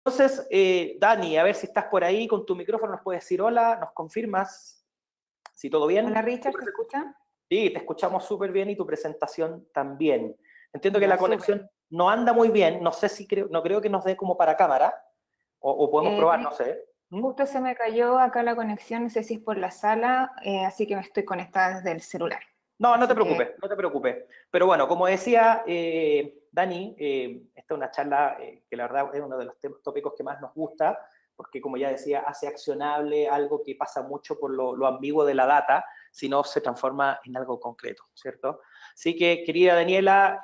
Entonces, Dani, a ver si estás por ahí con tu micrófono, nos puedes decir hola, nos confirmas si todo bien. Hola Richard, ¿te escucha? Sí, te escuchamos súper bien y tu presentación también. Entiendo que Ya, la conexión no anda muy bien, no sé si no creo que nos dé como para cámara, o podemos probar, no sé. Justo se me cayó acá la conexión, no sé si es por la sala, así que me estoy conectada desde el celular. No, no te Así preocupes, no te preocupes. Pero bueno, como decía Dani, esta es una charla que la verdad es uno de los tópicos que más nos gusta, porque como ya decía, hace accionable algo que pasa mucho por lo ambiguo de la data, si no se transforma en algo concreto, ¿cierto? Así que, querida Daniela,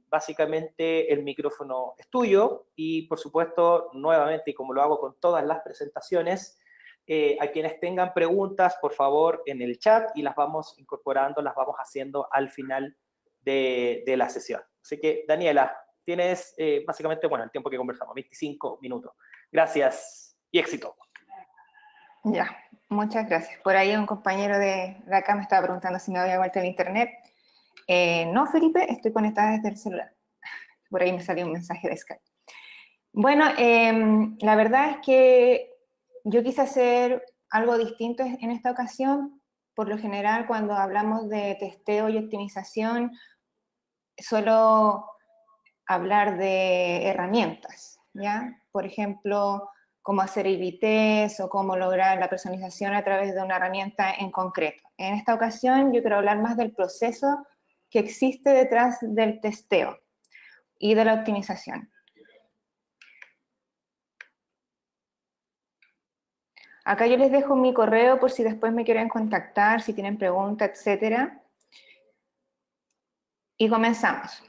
básicamente el micrófono es tuyo y, por supuesto, nuevamente, y como lo hago con todas las presentaciones, a quienes tengan preguntas, por favor, en el chat y las vamos incorporando, las vamos haciendo al final de la sesión. Así que, Daniela, tienes básicamente, bueno, el tiempo que conversamos, 25 minutos. Gracias y éxito. Ya, muchas gracias. Por ahí un compañero de acá me estaba preguntando si me había vuelto el internet. No, Felipe, estoy conectada desde el celular. Por ahí me salió un mensaje de Skype. Bueno, la verdad es que yo quise hacer algo distinto en esta ocasión. Por lo general, cuando hablamos de testeo y optimización, suelo hablar de herramientas, ¿ya? Por ejemplo, cómo hacer A/B test o cómo lograr la personalización a través de una herramienta en concreto. En esta ocasión yo quiero hablar más del proceso que existe detrás del testeo y de la optimización. Acá yo les dejo mi correo por si después me quieren contactar, si tienen preguntas, etcétera. Y comenzamos.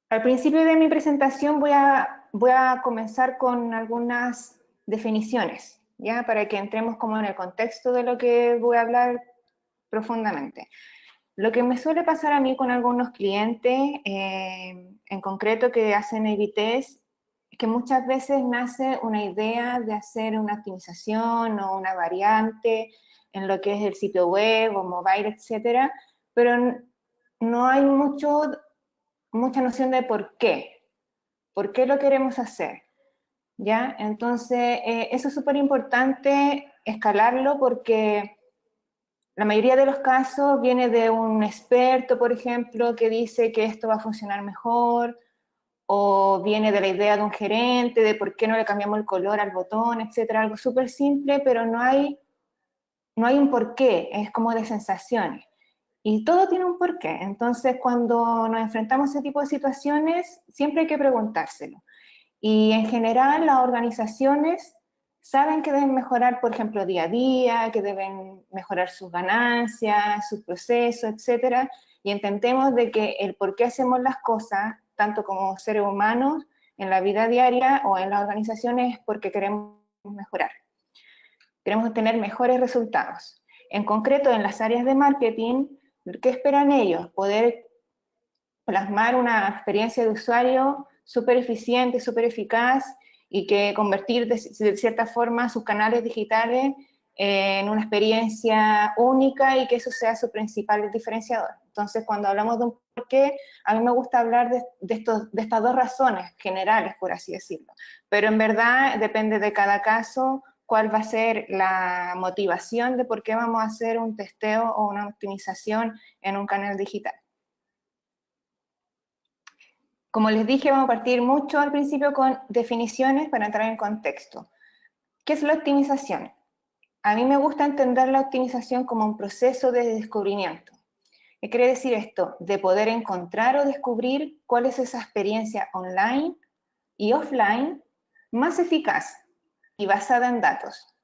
Al principio de mi presentación voy a comenzar con algunas definiciones, ¿ya? Para que entremos como en el contexto de lo que voy a hablar profundamente. Lo que me suele pasar a mí con algunos clientes, en concreto que hacen A/B test, es que muchas veces nace una idea de hacer una optimización o una variante en lo que es el sitio web o mobile, etcétera, pero no hay mucha noción de por qué lo queremos hacer, ¿ya? Entonces, eso es súper importante escalarlo porque la mayoría de los casos viene de un experto, por ejemplo, que dice que esto va a funcionar mejor, o viene de la idea de un gerente, de por qué no le cambiamos el color al botón, etcétera, algo súper simple, pero no hay un porqué, es como de sensaciones. Y todo tiene un porqué. Entonces, cuando nos enfrentamos a ese tipo de situaciones, siempre hay que preguntárselo. Y en general, las organizaciones saben que deben mejorar, por ejemplo, día a día, que deben mejorar sus ganancias, sus procesos, etcétera. Y intentemos de que el por qué hacemos las cosas, tanto como seres humanos, en la vida diaria o en las organizaciones, es porque queremos mejorar. Queremos tener mejores resultados. En concreto, en las áreas de marketing, ¿qué esperan ellos? Poder plasmar una experiencia de usuario súper eficiente, súper eficaz y que convertir de cierta forma sus canales digitales en una experiencia única y que eso sea su principal diferenciador. Entonces, cuando hablamos de un porqué, a mí me gusta hablar de estas dos razones generales, por así decirlo. Pero en verdad depende de cada caso cuál va a ser la motivación de por qué vamos a hacer un testeo o una optimización en un canal digital. Como les dije, vamos a partir mucho al principio con definiciones para entrar en contexto. ¿Qué es la optimización? A mí me gusta entender la optimización como un proceso de descubrimiento. ¿Qué quiere decir esto? De poder encontrar o descubrir cuál es esa experiencia online y offline más eficaz y basada en datos,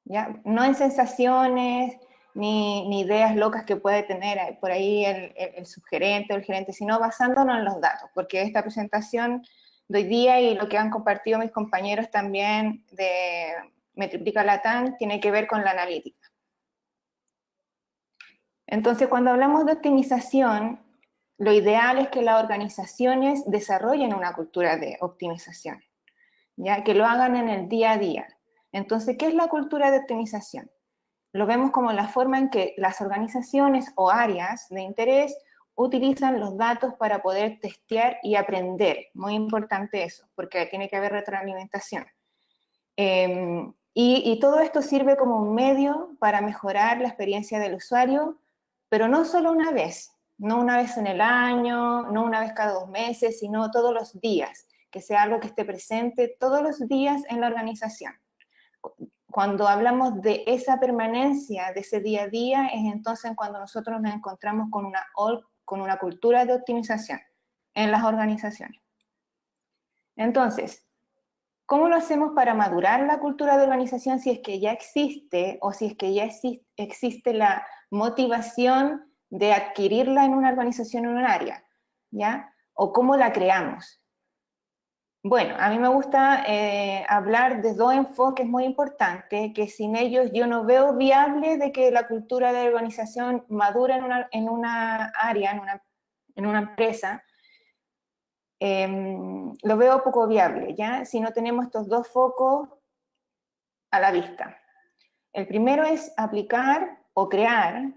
¿ya? No en sensaciones ni ideas locas que puede tener por ahí el subgerente o el gerente, sino basándonos en los datos, porque esta presentación de hoy día y lo que han compartido mis compañeros también de Metriplica Latam tiene que ver con la analítica. Entonces, cuando hablamos de optimización, lo ideal es que las organizaciones desarrollen una cultura de optimización, ¿ya? Que lo hagan en el día a día. Entonces, ¿qué es la cultura de optimización? Lo vemos como la forma en que las organizaciones o áreas de interés utilizan los datos para poder testear y aprender. Muy importante eso, porque tiene que haber retroalimentación. Y todo esto sirve como un medio para mejorar la experiencia del usuario, pero no solo una vez, no una vez en el año, no una vez cada 2 meses, sino todos los días, que sea algo que esté presente todos los días en la organización. Cuando hablamos de esa permanencia, de ese día a día, es entonces cuando nosotros nos encontramos con una cultura de optimización en las organizaciones. Entonces, ¿cómo lo hacemos para madurar la cultura de organización si es que ya existe o si es que ya existe la motivación de adquirirla en una organización, en un área? ¿Ya? ¿O cómo la creamos? Bueno, a mí me gusta hablar de 2 enfoques muy importantes, que sin ellos yo no veo viable de que la cultura de organización madure en una área, en una empresa. Lo veo poco viable, ¿ya? Si no tenemos estos 2 focos a la vista. El primero es aplicar o crear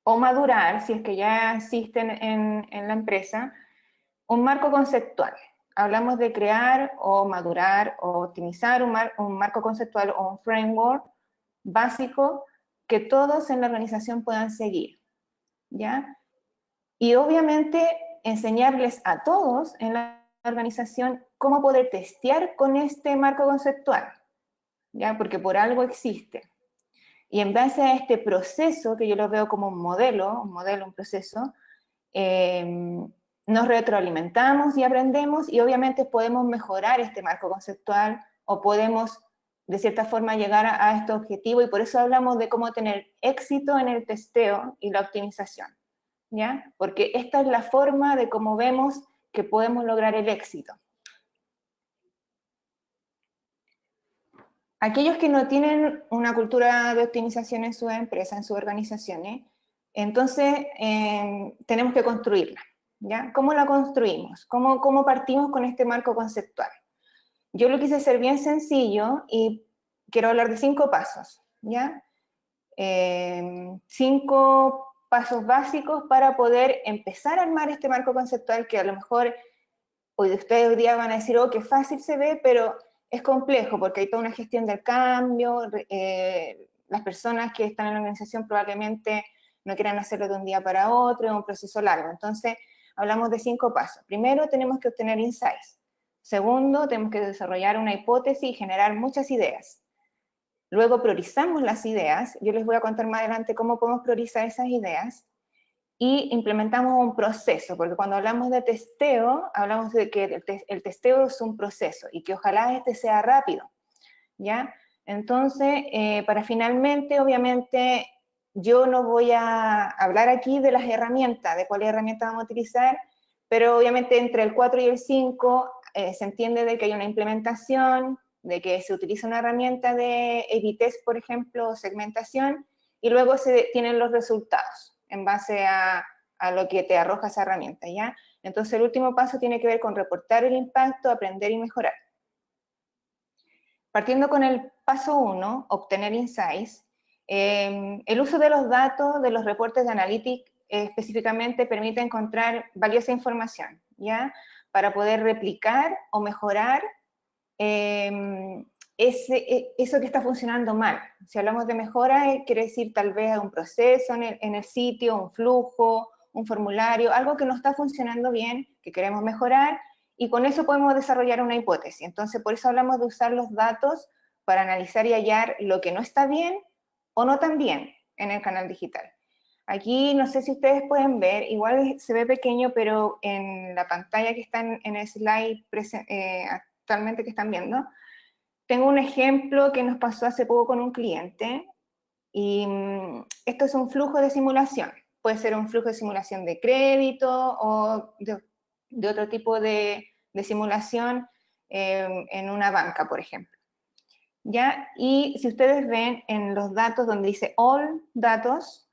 o madurar, si es que ya existen en la empresa, un marco conceptual. Hablamos de crear o madurar o optimizar un marco conceptual o un framework básico que todos en la organización puedan seguir, ¿ya? Y obviamente enseñarles a todos en la organización cómo poder testear con este marco conceptual, ¿ya? Porque por algo existe. Y en base a este proceso, que yo lo veo como un modelo, un proceso, nos retroalimentamos y aprendemos y obviamente podemos mejorar este marco conceptual o podemos de cierta forma llegar a este objetivo, y por eso hablamos de cómo tener éxito en el testeo y la optimización, ¿ya? Porque esta es la forma de cómo vemos que podemos lograr el éxito. Aquellos que no tienen una cultura de optimización en su empresa, en sus organizaciones, entonces tenemos que construirla, ¿ya? ¿Cómo la construimos? ¿Cómo partimos con este marco conceptual? Yo lo quise hacer bien sencillo y quiero hablar de 5 pasos, ¿ya? 5 pasos básicos para poder empezar a armar este marco conceptual que a lo mejor ustedes hoy día van a decir, oh, qué fácil se ve, pero es complejo porque hay toda una gestión del cambio, las personas que están en la organización probablemente no quieran hacerlo de un día para otro, es un proceso largo. Entonces, hablamos de 5 pasos. Primero, tenemos que obtener insights. Segundo, tenemos que desarrollar una hipótesis y generar muchas ideas. Luego priorizamos las ideas, yo les voy a contar más adelante cómo podemos priorizar esas ideas, y implementamos un proceso, porque cuando hablamos de testeo, hablamos de que el testeo es un proceso, y que ojalá este sea rápido, ¿ya? Entonces, para finalmente, obviamente, yo no voy a hablar aquí de las herramientas, de cuáles herramientas vamos a utilizar, pero obviamente entre el 4 y el 5 se entiende de que hay una implementación, de que se utiliza una herramienta de A/B test, por ejemplo, o segmentación, y luego se tienen los resultados en base a lo que te arroja esa herramienta, ¿ya? Entonces el último paso tiene que ver con reportar el impacto, aprender y mejorar. Partiendo con el paso 1, obtener insights, el uso de los datos, de los reportes de Analytics, específicamente permite encontrar valiosa información, ¿ya? Para poder replicar o mejorar eso que está funcionando mal. Si hablamos de mejora, quiere decir tal vez un proceso en el sitio, un flujo, un formulario, algo que no está funcionando bien, que queremos mejorar, y con eso podemos desarrollar una hipótesis. Entonces, por eso hablamos de usar los datos para analizar y hallar lo que no está bien o no tan bien en el canal digital. Aquí, no sé si ustedes pueden ver, igual se ve pequeño, pero en la pantalla que está en el slide actualmente que están viendo, tengo un ejemplo que nos pasó hace poco con un cliente, y esto es un flujo de simulación. Puede ser un flujo de simulación de crédito o de otro tipo de simulación en una banca, por ejemplo. ¿Ya? Y si ustedes ven en los datos donde dice All Datos,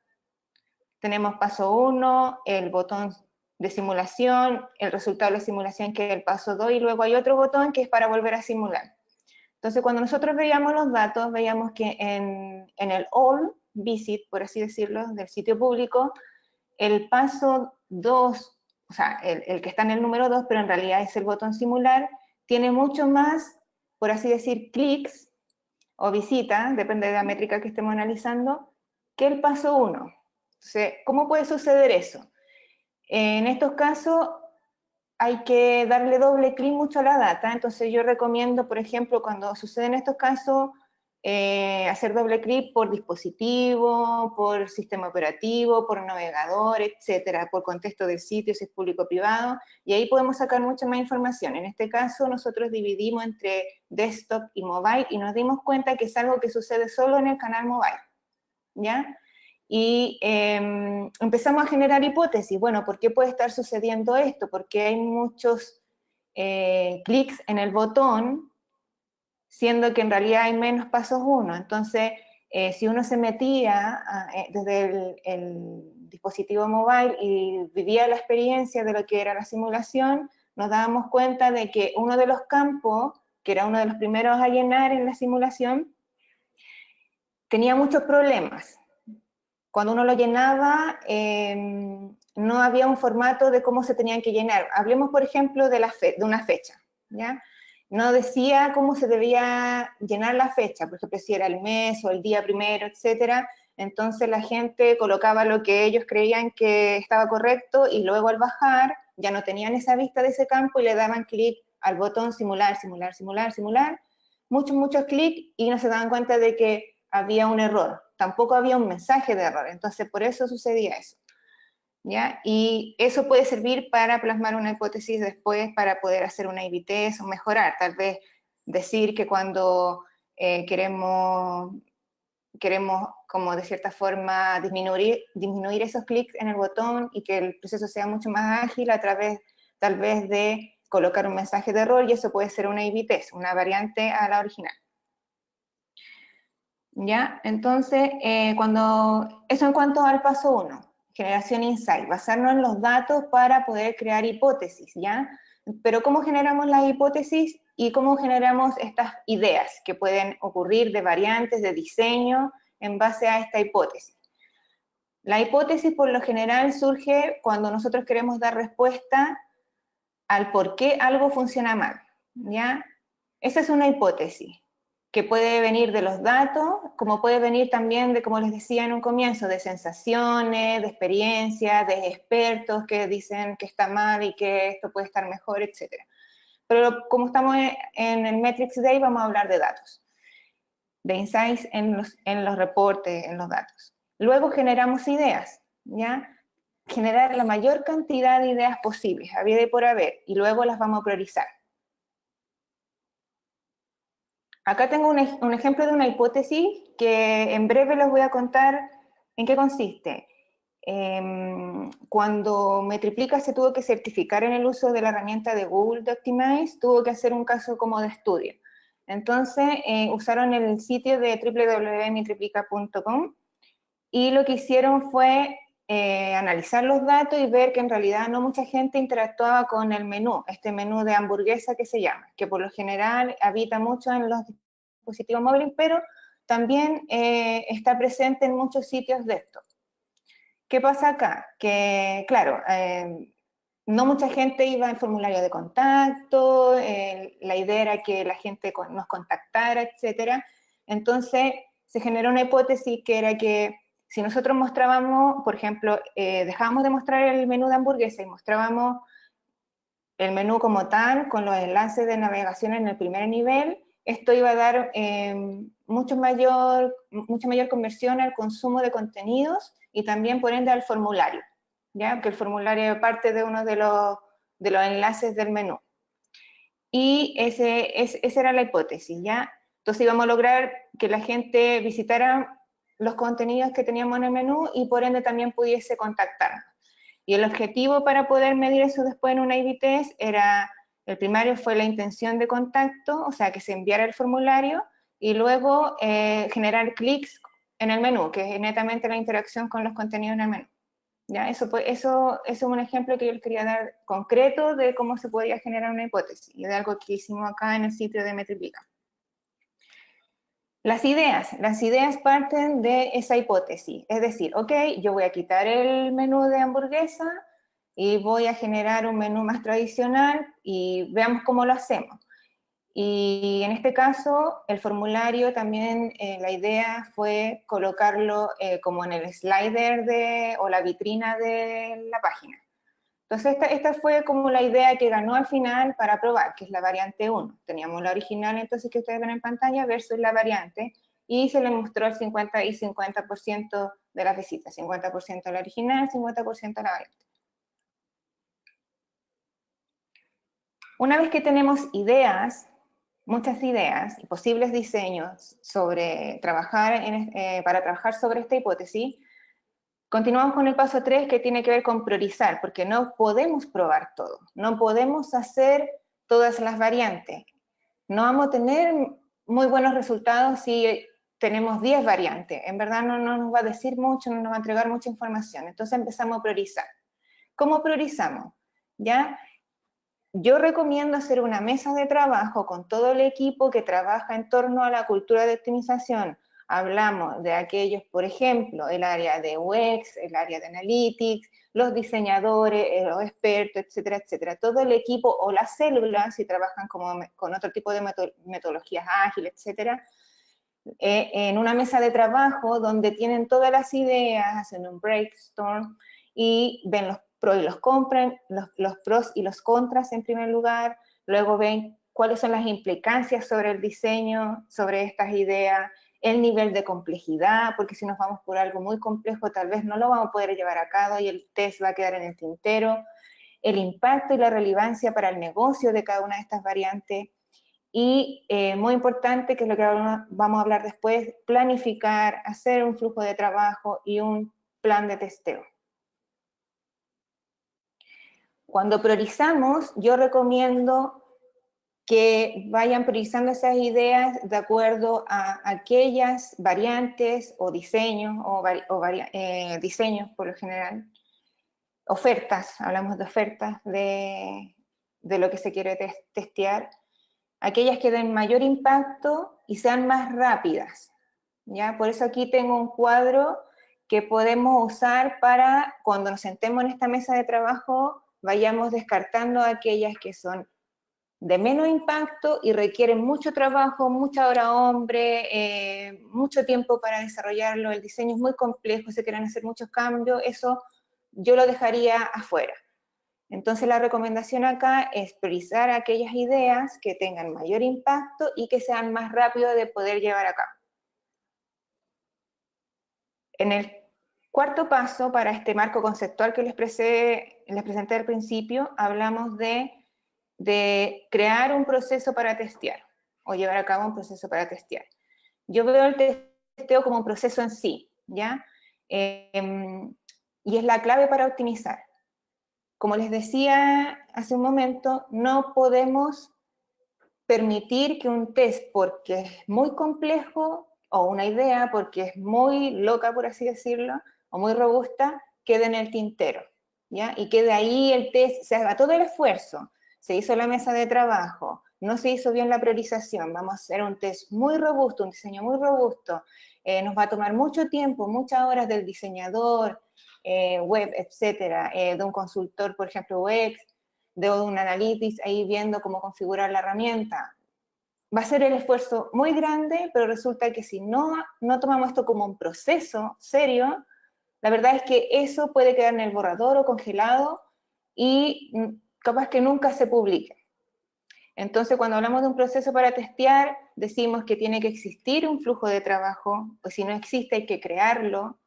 tenemos paso 1, el botón de simulación, el resultado de la simulación que es el paso 2, y luego hay otro botón que es para volver a simular. Entonces, cuando nosotros veíamos los datos, veíamos que en el All Visit, por así decirlo, del sitio público, el paso 2, o sea, el que está en el número 2, pero en realidad es el botón simular, tiene mucho más, por así decir, clics o visitas, depende de la métrica que estemos analizando, que el paso 1. Entonces, ¿cómo puede suceder eso? En estos casos hay que darle doble clic mucho a la data, entonces yo recomiendo, por ejemplo, cuando suceden estos casos, hacer doble clic por dispositivo, por sistema operativo, por navegador, etcétera, por contexto del sitio, si es público o privado, y ahí podemos sacar mucha más información. En este caso, nosotros dividimos entre desktop y mobile, y nos dimos cuenta que es algo que sucede solo en el canal mobile, ¿ya? Y empezamos a generar hipótesis. Bueno, ¿por qué puede estar sucediendo esto? Porque hay muchos clics en el botón, siendo que en realidad hay menos pasos 1. Entonces, si uno se metía desde el dispositivo mobile y vivía la experiencia de lo que era la simulación, nos dábamos cuenta de que uno de los campos, que era uno de los primeros a llenar en la simulación, tenía muchos problemas. Cuando uno lo llenaba, no había un formato de cómo se tenían que llenar. Hablemos, por ejemplo, de una fecha, ¿ya? No decía cómo se debía llenar la fecha, por ejemplo, si era el mes o el día primero, etcétera. Entonces la gente colocaba lo que ellos creían que estaba correcto y luego al bajar ya no tenían esa vista de ese campo y le daban clic al botón simular, simular, simular, simular, muchos clics y no se daban cuenta de que había un error. Tampoco había un mensaje de error, entonces por eso sucedía eso. ¿Ya? Y eso puede servir para plasmar una hipótesis después para poder hacer una A/B test o mejorar, tal vez decir que cuando queremos como de cierta forma disminuir esos clics en el botón y que el proceso sea mucho más ágil a través tal vez de colocar un mensaje de error, y eso puede ser una A/B test, una variante a la original. ¿Ya? Entonces, eso en cuanto al paso 1. Generación insight, basarnos en los datos para poder crear hipótesis, ¿ya? Pero ¿cómo generamos las hipótesis y cómo generamos estas ideas que pueden ocurrir de variantes, de diseño, en base a esta hipótesis? La hipótesis, por lo general, surge cuando nosotros queremos dar respuesta al por qué algo funciona mal, ¿ya? Esa es una hipótesis que puede venir de los datos, como puede venir también de, como les decía en un comienzo, de sensaciones, de experiencias, de expertos que dicen que está mal y que esto puede estar mejor, etc. Pero como estamos en el Metrics Day, vamos a hablar de datos, de insights en los reportes, en los datos. Luego generamos ideas, ¿ya? Generar la mayor cantidad de ideas posibles, habida y por haber, y luego las vamos a priorizar. Acá tengo un ejemplo de una hipótesis que en breve les voy a contar en qué consiste. Cuando Metriplica se tuvo que certificar en el uso de la herramienta de Google de Optimize, tuvo que hacer un caso como de estudio. Entonces, usaron el sitio de www.metriplica.com y lo que hicieron fue analizar los datos y ver que en realidad no mucha gente interactuaba con el menú, este menú de hamburguesa que se llama, que por lo general habita mucho en los dispositivos móviles, pero también está presente en muchos sitios de esto. ¿Qué pasa acá? Que, claro, no mucha gente iba al formulario de contacto, la idea era que la gente nos contactara, etc. Entonces, se generó una hipótesis que era que si nosotros mostrábamos, por ejemplo, dejábamos de mostrar el menú de hamburguesa y mostrábamos el menú como tal, con los enlaces de navegación en el primer nivel, esto iba a dar mucha mayor conversión al consumo de contenidos y también, por ende, al formulario, ¿ya? Que el formulario es parte de uno de los enlaces del menú. Y esa era la hipótesis, ¿ya? Entonces íbamos a lograr que la gente visitara los contenidos que teníamos en el menú y por ende también pudiese contactarnos. Y el objetivo para poder medir eso después en una A/B test era, el primario fue la intención de contacto, o sea, que se enviara el formulario, y luego generar clics en el menú, que es netamente la interacción con los contenidos en el menú. ¿Ya? Eso es un ejemplo que yo les quería dar concreto de cómo se podría generar una hipótesis, y de algo que hicimos acá en el sitio de Metriplica. Las ideas parten de esa hipótesis, es decir, ok, yo voy a quitar el menú de hamburguesa y voy a generar un menú más tradicional y veamos cómo lo hacemos. Y en este caso, el formulario también, la idea fue colocarlo como en el slider o la vitrina de la página. Entonces, esta fue como la idea que ganó al final para probar, que es la variante 1. Teníamos la original, entonces, que ustedes ven en pantalla, versus la variante, y se le mostró el 50 y 50% de las visitas, 50% la original, 50% la variante. Una vez que tenemos ideas, muchas ideas y posibles diseños sobre para trabajar sobre esta hipótesis, continuamos con el paso 3, que tiene que ver con priorizar, porque no podemos probar todo, no podemos hacer todas las variantes. No vamos a tener muy buenos resultados si tenemos 10 variantes. En verdad no nos va a decir mucho, no nos va a entregar mucha información. Entonces empezamos a priorizar. ¿Cómo priorizamos? ¿Ya? Yo recomiendo hacer una mesa de trabajo con todo el equipo que trabaja en torno a la cultura de optimización. Hablamos de aquellos, por ejemplo, el área de UX, el área de Analytics, los diseñadores, los expertos, etcétera, etcétera. Todo el equipo o las células, si trabajan con otro tipo de metodologías ágiles, etcétera, en una mesa de trabajo donde tienen todas las ideas, hacen un brainstorm y ven los pros y los pros y los contras en primer lugar, luego ven cuáles son las implicancias sobre el diseño, sobre estas ideas, el nivel de complejidad, porque si nos vamos por algo muy complejo, tal vez no lo vamos a poder llevar a cabo y el test va a quedar en el tintero, el impacto y la relevancia para el negocio de cada una de estas variantes, y muy importante, que es lo que vamos a hablar después, planificar, hacer un flujo de trabajo y un plan de testeo. Cuando priorizamos, yo recomiendo que vayan priorizando esas ideas de acuerdo a aquellas variantes o diseños, diseños por lo general, ofertas, hablamos de ofertas de lo que se quiere testear, aquellas que den mayor impacto y sean más rápidas, ¿ya? Por eso aquí tengo un cuadro que podemos usar para cuando nos sentemos en esta mesa de trabajo, vayamos descartando aquellas que son de menos impacto y requieren mucho trabajo, mucha hora hombre, mucho tiempo para desarrollarlo, el diseño es muy complejo, se quieren hacer muchos cambios, eso yo lo dejaría afuera. Entonces la recomendación acá es priorizar aquellas ideas que tengan mayor impacto y que sean más rápido de poder llevar a cabo. En el cuarto paso, para este marco conceptual que les presenté al principio, hablamos de crear un proceso para testear, o llevar a cabo un proceso para testear. Yo veo el testeo como un proceso en sí, ¿ya? Y es la clave para optimizar. Como les decía hace un momento, no podemos permitir que un test, porque es muy complejo, o una idea, porque es muy loca, por así decirlo, o muy robusta, quede en el tintero, ¿ya? Y que de ahí el test, se haga todo el esfuerzo, se hizo la mesa de trabajo, no se hizo bien la priorización, vamos a hacer un test muy robusto, un diseño muy robusto, nos va a tomar mucho tiempo, muchas horas del diseñador, web, etcétera, de un consultor, por ejemplo, UX, de un analytics ahí viendo cómo configurar la herramienta. Va a ser el esfuerzo muy grande, pero resulta que si no tomamos esto como un proceso serio, la verdad es que eso puede quedar en el borrador o congelado y capaz que nunca se publique. Entonces, cuando hablamos de un proceso para testear, decimos que tiene que existir un flujo de trabajo, pues si no existe hay que crearlo,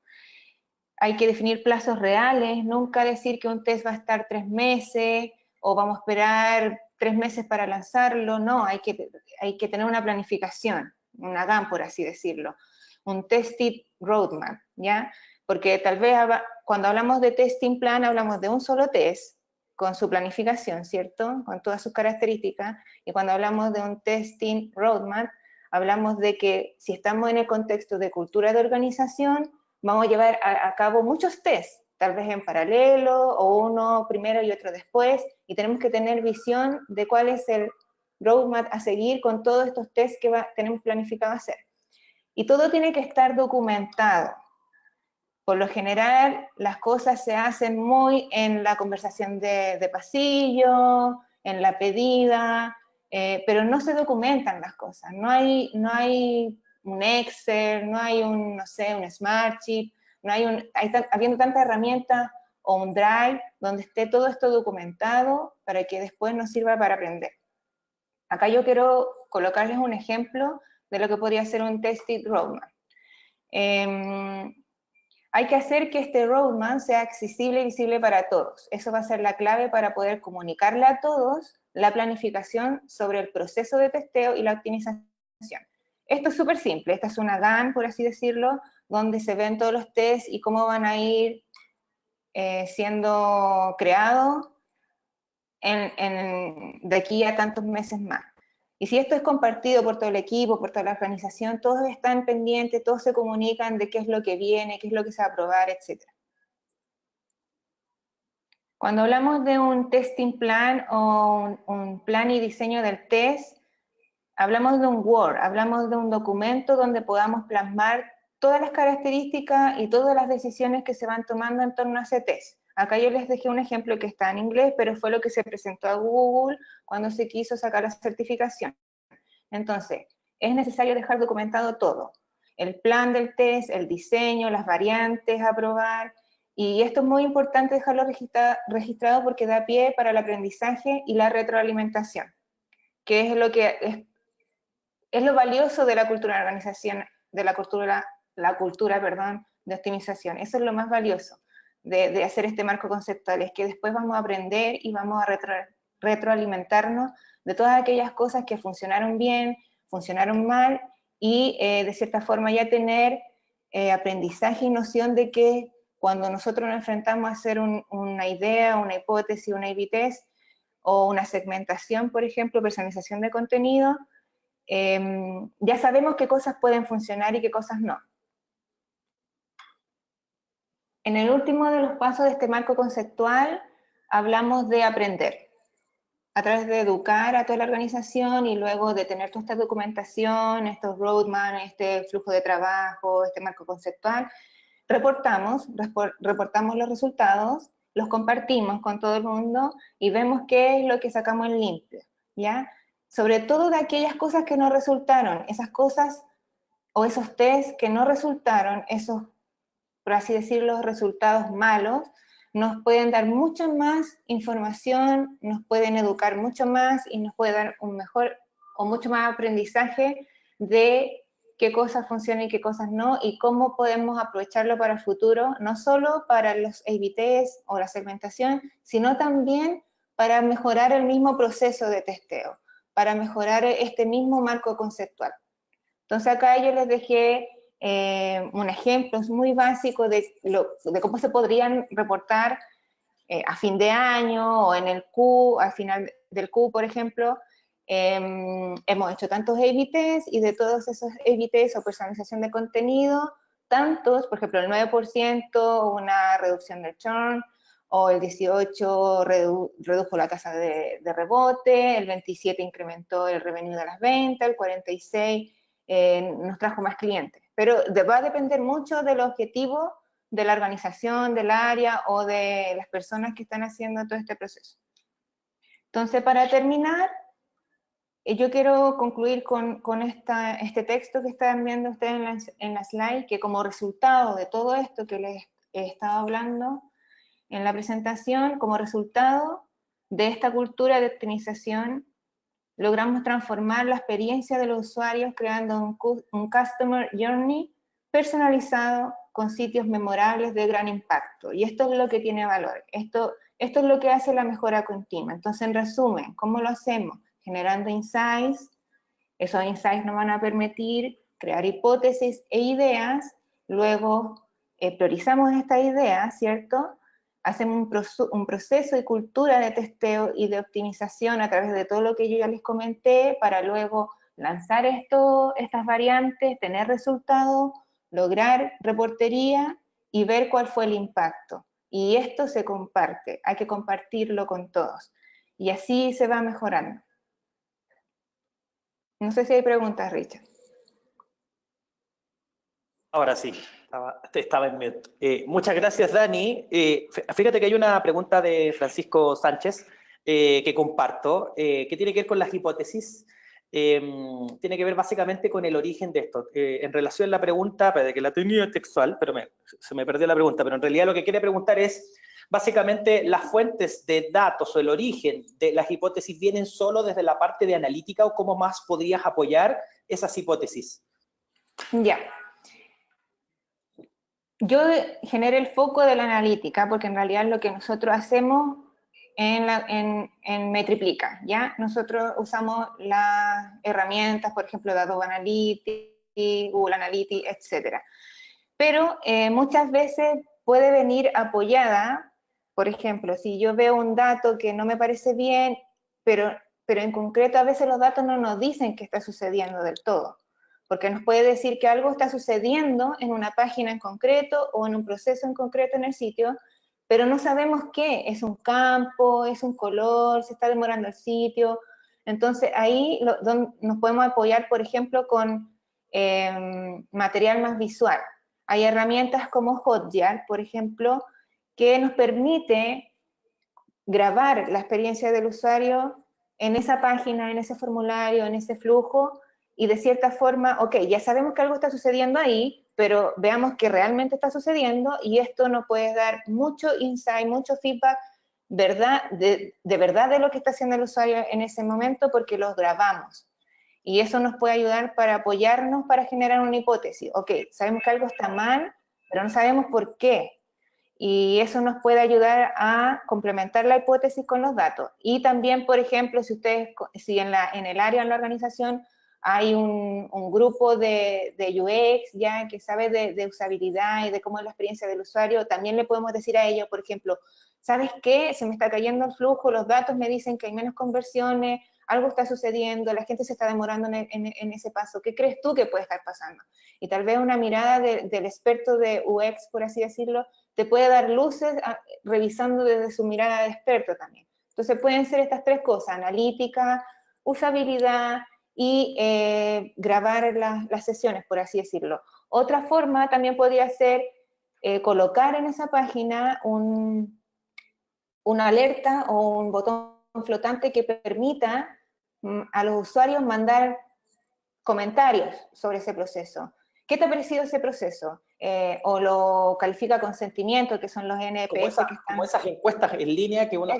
hay que definir plazos reales, nunca decir que un test va a estar 3 meses o vamos a esperar 3 meses para lanzarlo, no, hay que tener una planificación, una GAN, por así decirlo, un testing roadmap, ¿ya? Porque tal vez cuando hablamos de testing plan hablamos de un solo test con su planificación, ¿cierto? Con todas sus características, y cuando hablamos de un testing roadmap hablamos de que si estamos en el contexto de cultura de organización, vamos a llevar a cabo muchos tests, tal vez en paralelo, o uno primero y otro después, y tenemos que tener visión de cuál es el roadmap a seguir con todos estos tests que tenemos planificado hacer. Y todo tiene que estar documentado. Por lo general, las cosas se hacen muy en la conversación de pasillo, en la pedida, pero no se documentan las cosas. No hay un Excel, no hay un, no sé, un Smartsheet, habiendo tantas herramientas o un Drive donde esté todo esto documentado para que después nos sirva para aprender. Acá yo quiero colocarles un ejemplo de lo que podría ser un Tested Roadmap. Hay que hacer que este roadmap sea accesible y visible para todos. Eso va a ser la clave para poder comunicarle a todos la planificación sobre el proceso de testeo y la optimización. Esto es súper simple, esta es una GAN, por así decirlo, donde se ven todos los tests y cómo van a ir siendo creados de aquí a tantos meses más. Y si esto es compartido por todo el equipo, por toda la organización, todos están pendientes, todos se comunican de qué es lo que viene, qué es lo que se va a aprobar, etc. Cuando hablamos de un testing plan o un plan y diseño del test, hablamos de un Word, hablamos de un documento donde podamos plasmar todas las características y todas las decisiones que se van tomando en torno a ese test. Acá yo les dejé un ejemplo que está en inglés, pero fue lo que se presentó a Google cuando se quiso sacar la certificación. Entonces, es necesario dejar documentado todo. El plan del test, el diseño, las variantes a probar, y esto es muy importante dejarlo registrado porque da pie para el aprendizaje y la retroalimentación, que es lo que es lo valioso de la cultura de organización, de la cultura, perdón, de optimización. Eso es lo más valioso de hacer este marco conceptual, es que después vamos a aprender y vamos a retroalimentarnos de todas aquellas cosas que funcionaron bien, funcionaron mal, y de cierta forma ya tener aprendizaje y noción de que cuando nosotros nos enfrentamos a hacer una idea, una hipótesis, una A/B test, o una segmentación, por ejemplo, personalización de contenido, ya sabemos qué cosas pueden funcionar y qué cosas no. En el último de los pasos de este marco conceptual, hablamos de aprender, a través de educar a toda la organización y luego de tener toda esta documentación, estos roadmaps, este flujo de trabajo, este marco conceptual, reportamos los resultados, los compartimos con todo el mundo y vemos qué es lo que sacamos en limpio, ¿ya? Sobre todo de aquellas cosas que no resultaron, esas cosas o esos test que no resultaron, esos, por así decirlo, resultados malos, nos pueden dar mucha más información, nos pueden educar mucho más y nos puede dar un mejor o mucho más aprendizaje de qué cosas funcionan y qué cosas no, y cómo podemos aprovecharlo para el futuro, no solo para los A/B tests o la segmentación, sino también para mejorar el mismo proceso de testeo, para mejorar este mismo marco conceptual. Entonces acá yo les dejé un ejemplo muy básico de cómo se podrían reportar a fin de año o en el Q, al final del Q, por ejemplo. Hemos hecho tantos A/B tests y de todos esos A/B tests o personalización de contenido, tantos, por ejemplo, el 9% una reducción del churn, o el 18 redujo la tasa de rebote, el 27 incrementó el revenue de las ventas, el 46 nos trajo más clientes. Pero va a depender mucho del objetivo de la organización, del área o de las personas que están haciendo todo este proceso. Entonces, para terminar, yo quiero concluir con este texto que están viendo ustedes en la slide, que como resultado de todo esto que les he estado hablando en la presentación, como resultado de esta cultura de optimización, logramos transformar la experiencia de los usuarios creando un Customer Journey personalizado con sitios memorables de gran impacto. Y esto es lo que tiene valor. Esto es lo que hace la mejora continua. Entonces, en resumen, ¿cómo lo hacemos? Generando insights. Esos insights nos van a permitir crear hipótesis e ideas. Luego, priorizamos estas ideas, ¿cierto? Hacemos un proceso y cultura de testeo y de optimización a través de todo lo que yo ya les comenté, para luego lanzar estas variantes, tener resultados, lograr reportería y ver cuál fue el impacto. Y esto se comparte, hay que compartirlo con todos. Y así se va mejorando. No sé si hay preguntas, Richard. Ahora sí, estaba en mute. Muchas gracias, Dani. Fíjate que hay una pregunta de Francisco Sánchez que comparto, que tiene que ver con las hipótesis. Tiene que ver básicamente con el origen de esto. En relación a la pregunta, de que la tenía textual, pero se me perdió la pregunta, pero en realidad lo que quiere preguntar es, básicamente, las fuentes de datos o el origen de las hipótesis vienen solo desde la parte de analítica o cómo más podrías apoyar esas hipótesis. Ya. Yo generé el foco de la analítica porque en realidad lo que nosotros hacemos en Metriplica, ¿ya? Nosotros usamos las herramientas, por ejemplo, de Adobe Analytics, Google Analytics, etc. Pero muchas veces puede venir apoyada, por ejemplo, si yo veo un dato que no me parece bien, pero en concreto a veces los datos no nos dicen qué está sucediendo del todo. Porque nos puede decir que algo está sucediendo en una página en concreto o en un proceso en concreto en el sitio, pero no sabemos qué, es un campo, es un color, se está demorando el sitio. Entonces ahí nos podemos apoyar, por ejemplo, con material más visual. Hay herramientas como Hotjar, por ejemplo, que nos permite grabar la experiencia del usuario en esa página, en ese formulario, en ese flujo, y de cierta forma, ok, ya sabemos que algo está sucediendo ahí, pero veamos que realmente está sucediendo y esto nos puede dar mucho insight, mucho feedback, ¿verdad? De verdad de lo que está haciendo el usuario en ese momento porque los grabamos. Y eso nos puede ayudar para apoyarnos para generar una hipótesis. Ok, sabemos que algo está mal, pero no sabemos por qué. Y eso nos puede ayudar a complementar la hipótesis con los datos. Y también, por ejemplo, si en el área, en la organización, hay un grupo de UX ya que sabe de usabilidad y de cómo es la experiencia del usuario, también le podemos decir a ellos, por ejemplo, ¿sabes qué? Se me está cayendo el flujo, los datos me dicen que hay menos conversiones, algo está sucediendo, la gente se está demorando en ese paso, ¿qué crees tú que puede estar pasando? Y tal vez una mirada del experto de UX, por así decirlo, te puede dar luces revisando desde su mirada de experto también. Entonces pueden ser estas tres cosas, analítica, usabilidad y grabar las sesiones, por así decirlo. Otra forma también podría ser colocar en esa página una alerta o un botón flotante que permita a los usuarios mandar comentarios sobre ese proceso. ¿Qué te ha parecido ese proceso? O lo califica con sentimiento, que son los NPS que están... Como esas encuestas en línea que uno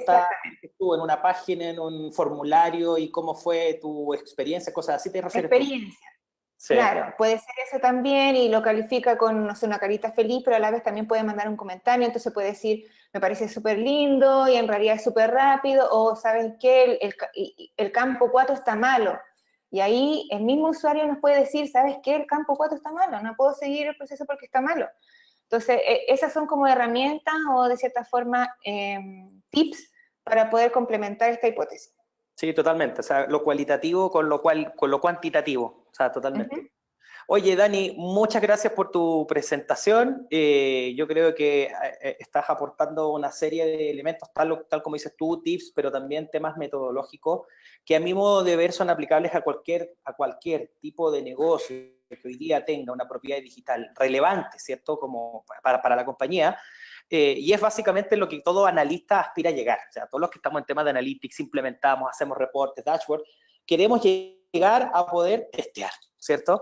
estuvo en una página, en un formulario, y cómo fue tu experiencia, cosas así, ¿te refieres? Experiencia. Sí. Claro, puede ser eso también, y lo califica con, no sé, una carita feliz, pero a la vez también puede mandar un comentario, entonces puede decir, me parece súper lindo, y en realidad es súper rápido, o ¿sabes qué? El campo 4 está malo. Y ahí el mismo usuario nos puede decir, ¿sabes qué? El campo 4 está malo, no puedo seguir el proceso porque está malo. Entonces, esas son como herramientas o de cierta forma tips para poder complementar esta hipótesis. Sí, totalmente. O sea, lo cualitativo con lo cuantitativo. O sea, totalmente. Oye, Dani, muchas gracias por tu presentación. Yo creo que estás aportando una serie de elementos, tal como dices tú, tips, pero también temas metodológicos, que a mi modo de ver son aplicables a cualquier tipo de negocio que hoy día tenga una propiedad digital relevante, ¿cierto? Como para la compañía. Y es básicamente lo que todo analista aspira a llegar. O sea, todos los que estamos en temas de analytics, implementamos, hacemos reportes, dashboards, queremos llegar a poder testear, ¿cierto?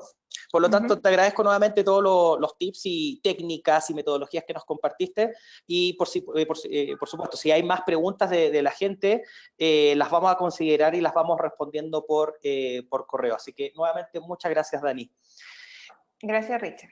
Por lo tanto, te agradezco nuevamente todos los tips y técnicas y metodologías que nos compartiste, y por supuesto, si hay más preguntas de la gente, las vamos a considerar y las vamos respondiendo por correo. Así que nuevamente, muchas gracias, Dani. Gracias, Richard.